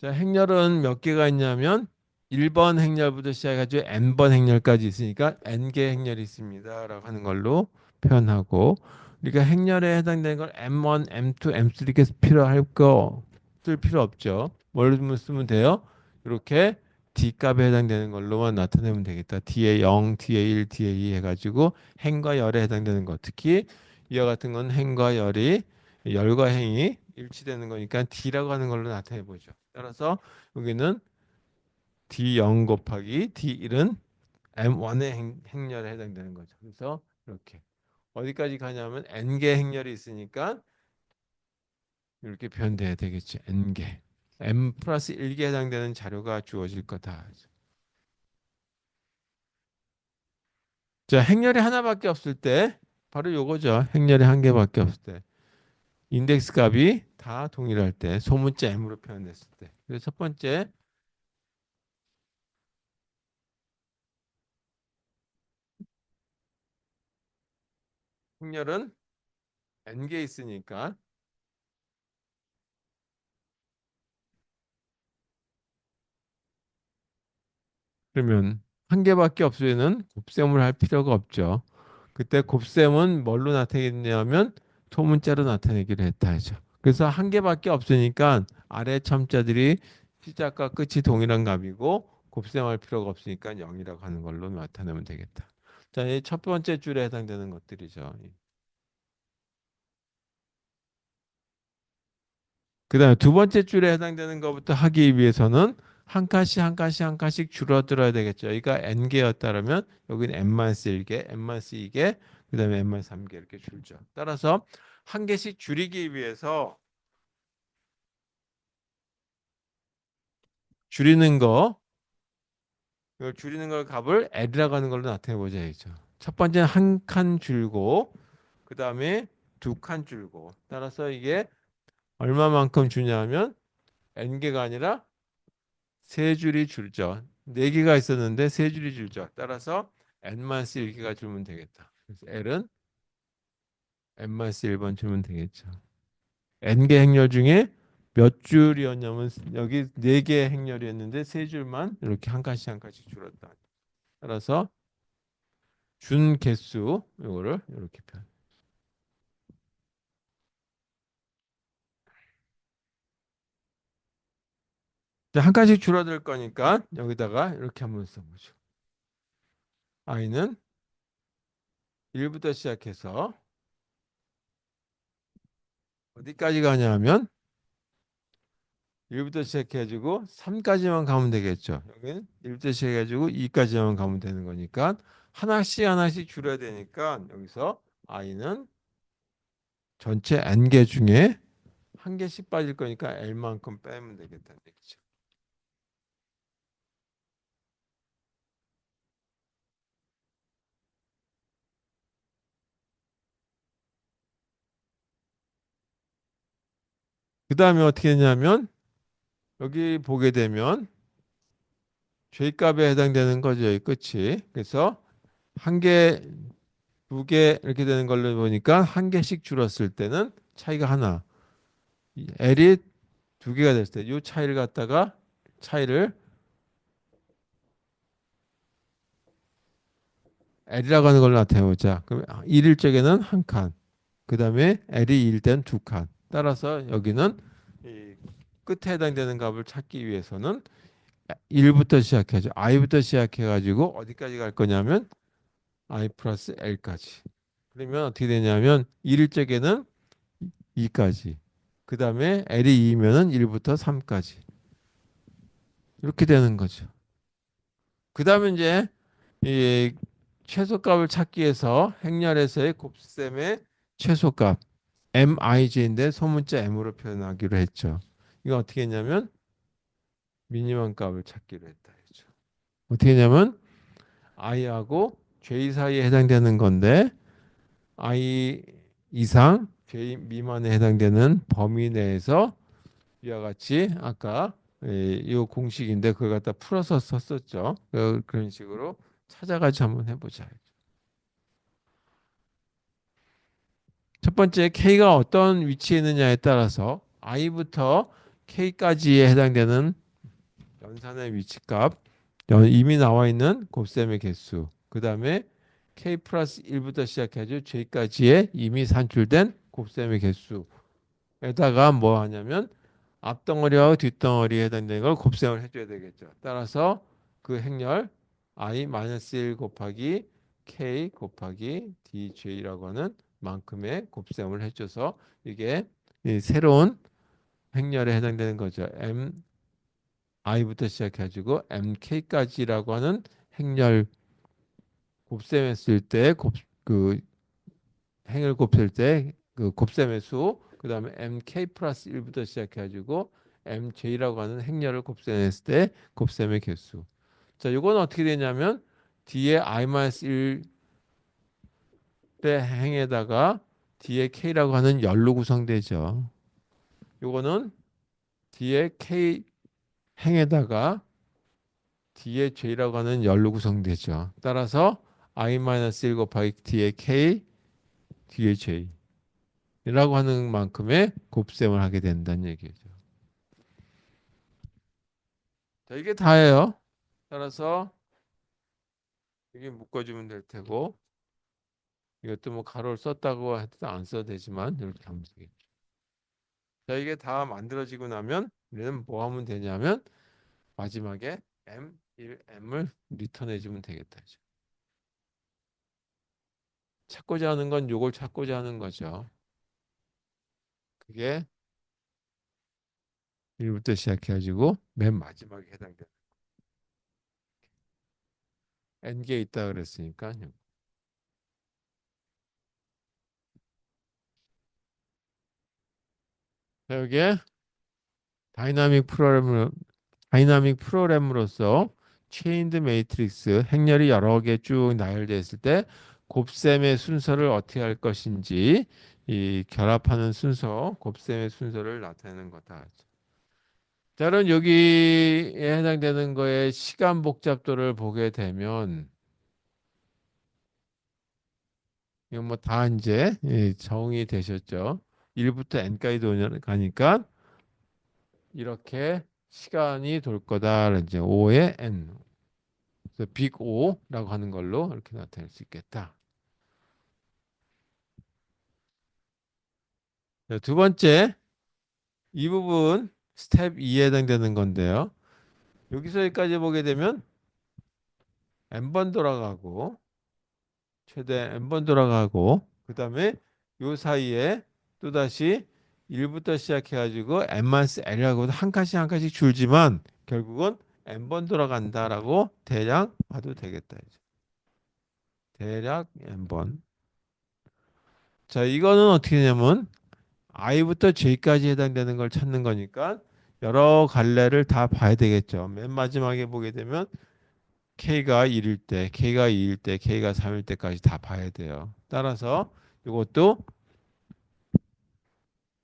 자, 행렬은 몇 개가 있냐면 1번 행렬부터 시작해가지고 n번 행렬까지 있으니까 n개 행렬이 있습니다라고 하는 걸로 표현하고 우리가 행렬에 해당되는 걸 m1, m2, m3 이렇게 필요할 거 쓸 필요 없죠. 뭘로 쓰면 돼요? 이렇게 d 값에 해당되는 걸로만 나타내면 되겠다. d에 0, d에 1, d에 2 해가지고 행과 열에 해당되는 거 특히 이와 같은 건 행과 열이 열과 행이 일치되는 거니까 d라고 하는 걸로 나타내 보죠. 따라서 여기는 D0 곱하기 D1은 M1의 행렬에 해당되는 거죠. 그래서 이렇게 어디까지 가냐면 N개 행렬이 있으니까 이렇게 표현돼야 되겠죠. N개. M 플러스 1개 해당되는 자료가 주어질 거다. 자, 행렬이 하나밖에 없을 때 바로 요거죠. 행렬이 한 개밖에 없을 때. 인덱스 값이 다 동일할 때 소문자 M으로 표현됐을 때. 그래서 첫 번째 행렬은 N개 있으니까 그러면 한 개밖에 없으면 곱셈을 할 필요가 없죠. 그때 곱셈은 뭘로 나타내겠냐면 소문자로 나타내기로 했다 하죠. 그래서 한 개밖에 없으니까 아래 첨자들이 시작과 끝이 동일한 값이고 곱셈할 필요가 없으니까 0이라고 하는 걸로 나타내면 되겠다. 자, 이 첫 번째 줄에 해당되는 것들이죠. 그다음에 두 번째 줄에 해당되는 것부터 하기 위해서는 한 칸씩 한 칸씩 한 칸씩 줄어들어야 되겠죠. 여기가 n 개였다면 여기는 n-1개, n-2개, 그다음에 n-3개 이렇게 줄죠. 따라서 한 개씩 줄이기 위해서 줄이는 거, 이걸 줄이는 걸 값을 L이라고 하는 걸로 나타내 보자죠. 첫 번째는 한 칸 줄고 그다음에 두 칸 줄고 따라서 이게 얼마만큼 주냐면 n 개가 아니라 세 줄이 줄죠. 네 개가 있었는데 세 줄이 줄죠. 따라서 n-1개가 줄면 되겠다. 그래서 L은 n-1번 줄면 되겠죠. n개 행렬 중에 몇 줄이었냐면 여기 네 개 행렬이었는데 세 줄만 이렇게 한 칸씩 한 칸씩 줄었다. 따라서 준 개수 이거를 이렇게 표현. 한 칸씩 줄어들 거니까 여기다가 이렇게 한번 써보죠. i는 1부터 시작해서 어디까지 가냐면 1부터 시작해가지고 3까지만 가면 되겠죠. 여기는 1부터 시작해가지고 2까지만 가면 되는 거니까 하나씩 하나씩 줄여야 되니까 여기서 i는 전체 n개 중에 한 개씩 빠질 거니까 l만큼 빼면 되겠다는 얘기죠. 그 다음에 어떻게 했냐면 여기 보게 되면 J값에 해당되는 거죠. 이 끝이. 그래서 한 개, 두 개 이렇게 되는 걸로 보니까 한 개씩 줄었을 때는 차이가 하나. 이 L이 두 개가 됐을 때 이 차이를 갖다가 차이를 L이라고 하는 걸로 나타내보자. 그럼 1일 적에는 한 칸. 그 다음에 L이 2일 때는 두 칸. 따라서 여기는 이 끝에 해당되는 값을 찾기 위해서는 1부터 시작해죠. i부터 시작해가지고 어디까지 갈 거냐면 i 플러스 l까지. 그러면 어떻게 되냐면 1일 적에는 2까지. 그 다음에 l이 2면은 1부터 3까지. 이렇게 되는 거죠. 그 다음에 이제 이 최소값을 찾기 위해서 행렬에서의 곱셈의 최소값 mij인데 소문자 m으로 표현하기로 했죠. 이거 어떻게 했냐면 미니멈 값을 찾기로 했다 했죠. 어떻게 했냐면 i하고 j 사이에 해당되는 건데 i 이상 j 미만에 해당되는 범위 내에서 이와 같이 아까 이 공식인데 그걸 갖다 풀어서 썼었죠. 그런 식으로 찾아가지고 한번 해보자. 첫 번째 k가 어떤 위치에 있느냐에 따라서 i부터 k까지에 해당되는 연산의 위치값, 이미 나와 있는 곱셈의 개수, 그 다음에 k 플러스 1부터 시작해서 j까지의 이미 산출된 곱셈의 개수에다가 뭐 하냐면 앞덩어리와 뒷덩어리에 해당되는 걸 곱셈을 해줘야 되겠죠. 따라서 그 행렬 i-1 곱하기 k 곱하기 dj라고 하는 만큼의 곱셈을 해줘서 이게 이 새로운 행렬에 해당되는 거죠. i부터 시작해가지고 mk까지라고 하는 행렬 곱셈했을 때 그 행을 곱셈 때그 곱셈의 수, 그 다음에 mk 플러스 1부터 시작해가지고 mj라고 하는 행렬을 곱셈했을 때 곱셈의 개수. 자, 이건 어떻게 되냐면 뒤에 i-1의 행에다가 뒤에 k라고 하는 열로 구성되죠. 요거는 뒤에 k 행에다가 뒤에 j라고 하는 열로 구성되죠. 따라서 i-1 곱하기 뒤에 k 뒤에 j라고 하는 만큼의 곱셈을 하게 된다는 얘기죠. 자, 이게 다예요. 따라서 이게 묶어주면 될 테고 이것도 뭐 가로를 썼다고 해도 안 써도 되지만 이렇게 하면 되겠죠. 자, 이게 다 만들어지고 나면 우리는 뭐 하면 되냐면 마지막에 M1M을 리턴해 주면 되겠다. 찾고자 하는 건 요걸 찾고자 하는 거죠. 그게 1부터 시작해가지고 맨 마지막에 해당되는 N개 있다 그랬으니까요. 자, 여기에 다이나믹 프로그램으로 다이나믹 프로그램으로서 체인드 매트릭스 행렬이 여러 개 쭉 나열되어 있을 때 곱셈의 순서를 어떻게 할 것인지 이 결합하는 순서, 곱셈의 순서를 나타내는 거다. 자, 그럼 여기에 해당되는 거에 시간 복잡도를 보게 되면 이건 뭐 다 이제 정의 되셨죠. 1부터 n까지 가니까 이렇게 시간이 돌 거다. 이제 5의 n. 그래서 빅 O라고 하는 걸로 이렇게 나타낼 수 있겠다. 자, 두 번째, 이 부분 스텝 2에 해당되는 건데요. 여기서 여기까지 보게 되면 n번 돌아가고 최대 n번 돌아가고 그 다음에 요 사이에 또다시 1부터 시작해가지고 n-l이라고 한 칸씩 한 칸씩 줄지만 결국은 n번 돌아간다라고 대략 봐도 되겠다. 이제. 대략 n번. 자, 이거는 어떻게 되냐면 i부터 j까지 해당되는 걸 찾는 거니까 여러 갈래를 다 봐야 되겠죠. 맨 마지막에 보게 되면 k가 1일 때, k가 2일 때, k가 3일 때까지 다 봐야 돼요. 따라서 이것도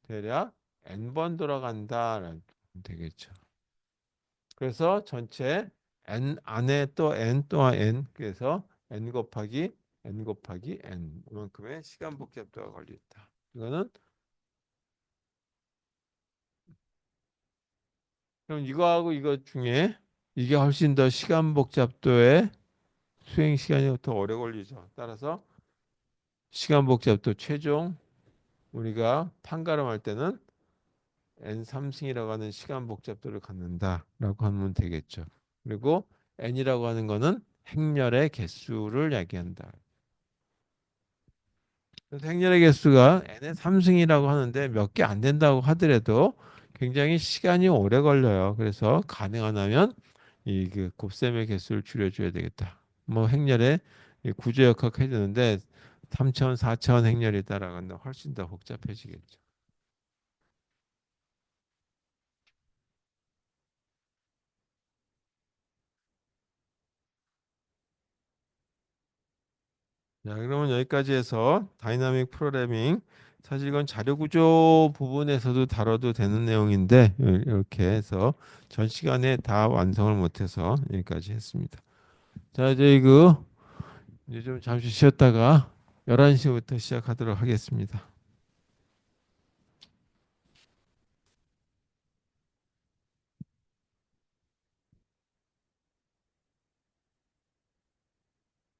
대략 n번 돌아간다라는 되겠죠. 그래서 전체 n 안에 또 n 또한 n 그래서 n 곱하기 이만큼의 시간 복잡도가 걸렸다. 이거는 그럼 이거하고 이거 중에 이게 훨씬 더 시간 복잡도의 수행 시간이 더 오래 걸리죠. 따라서 시간 복잡도 최종 우리가 판가름할 때는 n3승이라고 하는 시간 복잡도를 갖는다라고 하면 되겠죠. 그리고 n이라고 하는 거는 행렬의 개수를 야기한다. 그래서 행렬의 개수가 n의 3승이라고 하는데 몇 개 안 된다고 하더라도 굉장히 시간이 오래 걸려요. 그래서 가능하다면 이 그 곱셈의 개수를 줄여줘야 되겠다. 뭐 행렬의 구조역학 해주는데 3차원, 4차원 행렬이 따라간다 훨씬 더 복잡해지겠죠. 자, 그러면 여기까지 해서 다이나믹 프로그래밍 사실 이건 자료 구조 부분에서도 다뤄도 되는 내용인데 이렇게 해서 전 시간에 다 완성을 못해서 여기까지 했습니다. 자, 이제 이거 이제 좀 잠시 쉬었다가 11시부터 시작하도록 하겠습니다.